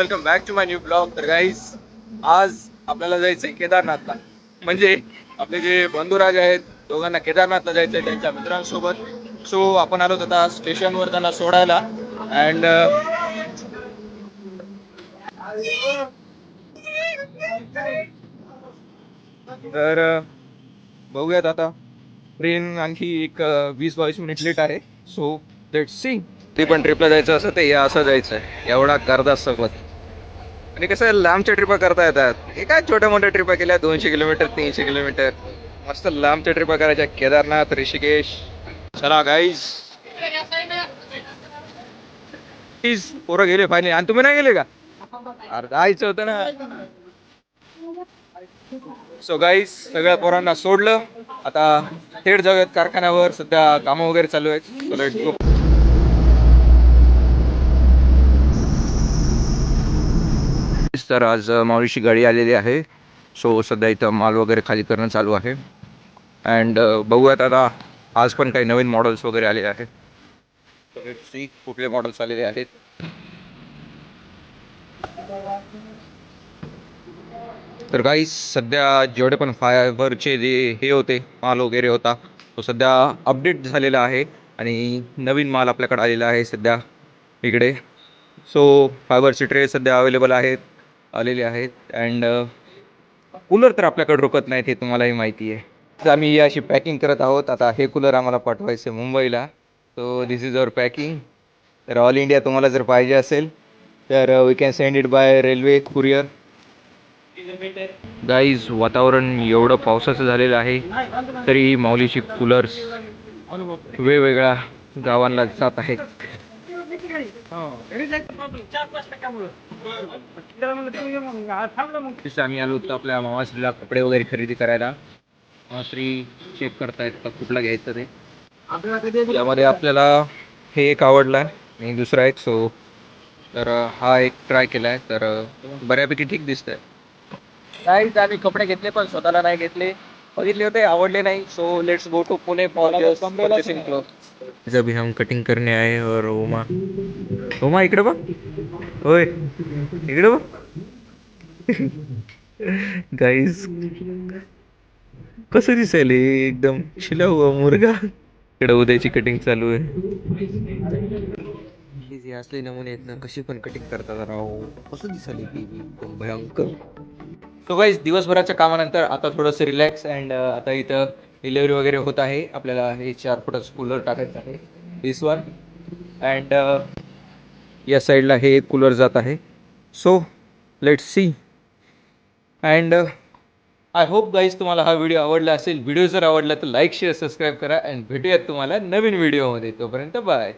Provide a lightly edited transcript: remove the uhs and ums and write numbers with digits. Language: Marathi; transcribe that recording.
Welcome back to my new blog. तर गाईस, आज आपल्याला जायचंय केदारनाथला. म्हणजे आपले जे बंधुराज आहेत, दोघांना केदारनाथला जायचंय त्यांच्या मित्रांसोबत. सो आपण आलो आता स्टेशनवर त्यांना सोडायला. अँड तर बघूयात आता. ट्रेन आणखी एक 20-22 मिनिट लेट आहे. So let's see. ते पण ट्रिपला जायचं असं ते या असं जायचं आहे एवढा करदा सोबत. आणि कसं लांबच्या ट्रिपा करता येतात. हे काय छोट्या मोठ्या ट्रिपा केल्या 200 किलोमीटर 300 किलोमीटर. मस्त लांबच्या ट्रिपा करायच्या केदारनाथ ऋषिकेश. चला गाईज, प्लीज. पोरं गेले फायनली. आणि तुम्ही नाही गेले का? अरे जायचं होतं ना. सो गाईज, सगळ्या पोरांना सोडलं. आता थेट जाऊयात कारखान्यावर. सध्या कामं वगैरे चालू आहेत. So let's go. तर आज माऊलीची गाडी आलेली आहे. सो सध्या इथं माल वगैरे खाली करणं चालू आहे. अँड बघूयात आता. आज पण काही नवीन मॉडेल्स वगैरे आलेले आहेत. सी कुठले मॉडेल्स आलेले आहेत. तर काही सध्या जेवढे पण फायबरचे जे हे होते माल वगैरे होता, तो सध्या अपडेट झालेला आहे आणि नवीन माल आपल्याकडे आलेला आहे सध्या इकडे. सो फायबरचे ट्रे सध्या अवेलेबल आलेले आहेत. अँड कूलर तर आपल्याकडे रोकत नाहीत, हे तुम्हालाही माहिती आहे. तर आम्ही अशी पॅकिंग करत आहोत. आता हे कूलर आम्हाला पाठवायचे मुंबईला. So this is our packing. तर ऑल इंडिया तुम्हाला जर पाहिजे असेल तर we can send it by railway courier. Guys, वातावरण एवढं पावसाचं झालेलं आहे तरी माऊलीची कूलर्स वेगवेगळ्या गावांना जात आहेत. आम्ही आलो होतो आपल्या मामाश्रीला कपडे वगैरे खरेदी करायला. मामाश्री चेक करतायत का कुठला घ्यायचं ते. यामध्ये आपल्याला हे एक आवडला आणि दुसरा एक. सो तर हा एक ट्राय केला आहे. तर बऱ्यापैकी ठीक दिसतंय. नाही, आम्ही कपडे घेतले पण स्वतःला नाही घेतले. बघितले होते, आवडले नाही. So let's go to Pune for purchasing clothes. अभी हम कटिंग करने आए और उमा इकडे बघ. होय, इकडे बघ. गाईस, कसं दिसायले एकदम शिला हुआ मुर्गा. इकडे उद्याची कटिंग चालू आहे. हे असले नमुने आहेत ना, कशी पण कटिंग करतात राव. कसं दिसायले की एकदम भयंकर. सो गाईज, दिवसभराच्या कामानंतर आता थोडंसं रिलॅक्स. अँड आता इथं डिलेवरी वगैरे होत आहे. आपल्याला हे 4 फुटाचं कूलर टाकायचं आहे, दिस वन. अँड या साईडला हे एक कूलर जात आहे. So let's see. And I hope guys तुम्हाला हा व्हिडिओ आवडला असेल. व्हिडिओ जर आवडला तर लाईक शेअर सबस्क्राईब करा. अँड भेटूयात तुम्हाला नवीन व्हिडिओमध्ये. तोपर्यंत बाय.